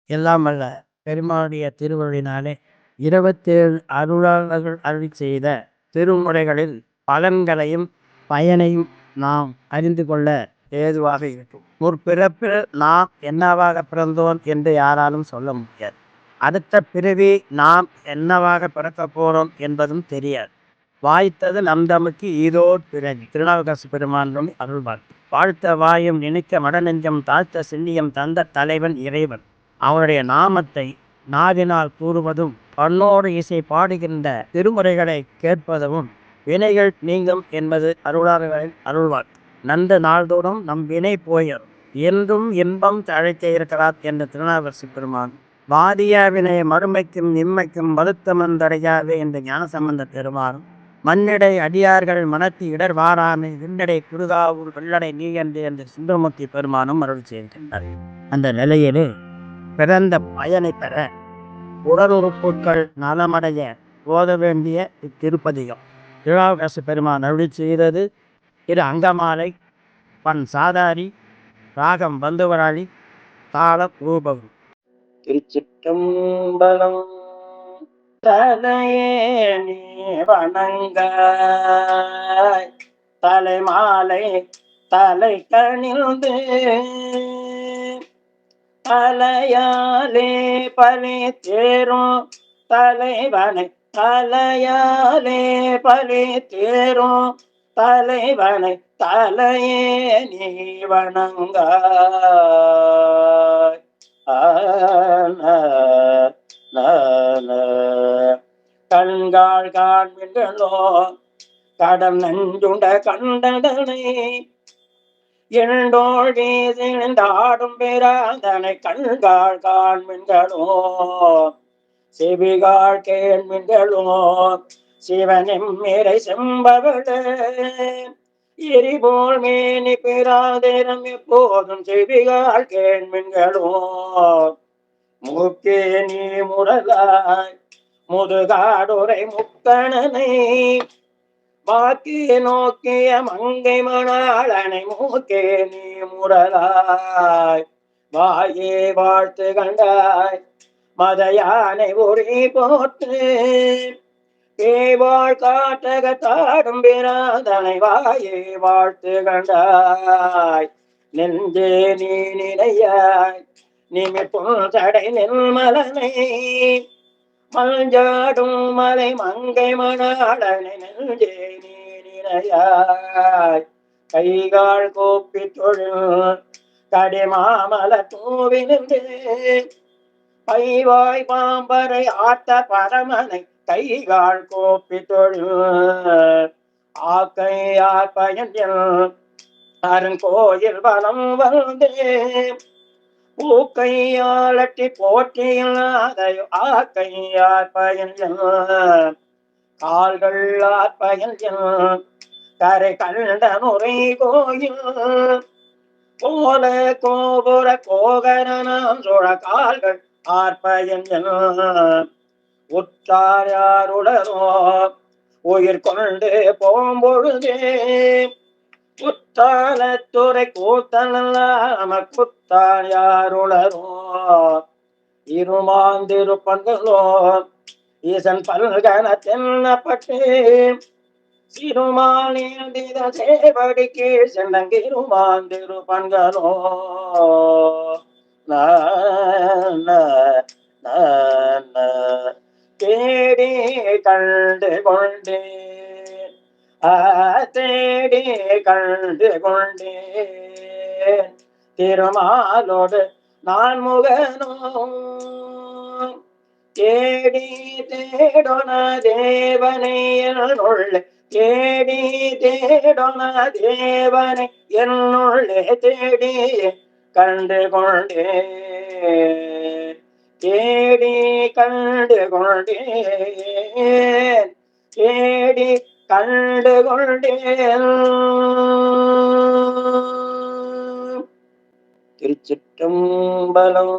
எல்லாம் அல்ல பெருமானுடைய திருவருளினாலே 27 அருளாளர்கள் அருளி செய்த திருமுறைகளில் பலன்களையும் பயனையும் நாம் அறிந்து கொள்ள ஏதுவாக இருக்கும். முற்பிறப்பில் நாம் என்னவாக பிறந்தோம் என்று யாராலும் சொல்ல முடியாது. அடுத்த பிறவி நாம் என்னவாக பிறக்க போறோம் என்பதும் தெரியாது. வாய்த்தது நம் தமக்கு ஈதோர் பிறவி. திருநாவுக்கரசு பெருமானும் அருள்வார். வாழ்த்த வாயும் நினைக்க மடநெஞ்சம் தாழ்த்த சில்லியம் தந்த தலைவன் இறைவன். அவனுடைய நாமத்தை நாவினால் கூறுவதும் பண்ணோடு இசை பாடுகின்ற திருமுறைகளை கேட்பதும் வினைகள் நீங்கும் என்பது அருளாளர்களின் அருள்வார். நந்த நாள்தோறும் நம் வினை போயும் என்றும் இன்பம் அழைக்க இருக்கிறார் என்ற திருநாவுக்கரசு பெருமான் வாதியா வினை மறுமைக்கும் இம்மைக்கும் வருத்தமந்தடையாது என்ற ஞானசம்பந்த பெருமானும் மண்ணிடை அடியார்கள் மனத்து இடர் வாராமை விண்ணடை குருகாவூர் வெள்ளடை நீ என்று சுந்தரமூர்த்தி பெருமானும் அருள் செய்கின்றனர். அந்த நிலையிலே பிறந்த பயனை பெற உடல் உறுப்புகள் நலமடைய ஓத வேண்டிய இத்திருப்பதிகம் திருநாவுக்கரசு பெருமான் அருளி செய்தது. திரு அங்கமாலை, பண் சாதாரி, ராகம் பந்துவராளி, தாளம் ரூபம். திருச்சிற்றம்பலம். தலையே நீ வணங்க தலைமாலை தலை கணிந்து தலையாலே பலி தேரும் தலைவனை தலையாலே பலி தேரும் தலைவனை தலையே நீ வணங்க கண்காள் காண்மின்களோ கடன் நஞ்சுண்ட கண்டனை இரண்டோள் வீசிழ்ந்தாடும் பிராந்தனை கண்காள் காண்மின்களோ செவிகாள் கேள்மின்களோ சிவனின் மீறை செம்பவளே எரிபோல் மேனி பிராந்திரம் எப்போதும் செவிகாள் கேள்மின்களோ மூக்கே நீ முரலாய் முதுகாடுரை முக்கணனை வாக்கிய நோக்கிய மங்கை மணாளனை மூக்கே நீ முரலாய் வாயே வாழ்த்து கண்டாய் மதையானை உரி போற்று பேவாள் காட்டக தாடும் பிராதனை வாயே வாழ்த்து கண்டாய் நெஞ்சே நீ நினையாய் நிமிப்பும் தடை நெல்மலனை மஞ்சாடும் மலை மங்கை மணாளனை நெஞ்சே நீ நினையாய் கைகால் கோப்பி தொழில் கடிமாமல தூவி நின்று பைவாய் பாம்பரை ஆட்ட பரமனை கைகால் கோப்பி தொழில் ஆக்கை ஆப்பயன் அருங்கோயில் வலம் வந்து பூக்கையாளட்டி போற்றியில்லாதையோ ஆக்கையார் பயன் கால்கள் ஆற்பயன் கரை கண்ட நுரை கோயில் போல கோபுர கோகரனாம் சுழ கால்கள் ஆற்பயன் உற்றார் யாருடனோ உயிர் கொண்டு போம்பொழுதே குத்தாலத்துறை கூத்தலாம குத்தார் யாருளரோ இருமாந்திருப்பங்களோ ஈசன் பல்கன தென்னப்பட்டு சிறுமாலித சேவடிக்கு சென்னங்கிருமாந்திருப்பங்களோ தேடி கண்டு கொண்டே தேடி கண்டு கொண்டேன் திருமாலோடு நான் முகனோ தேடி தேடொன தேவனை என்னுள்ளே தேடி தேடொன தேவனை என்னுள்ளே தேடி கண்டு கொண்டேன் தேடி கண்டு கொண்டேன் தேடி கண்டு கொண்டேன். திருச்சிற்றம்பலம்.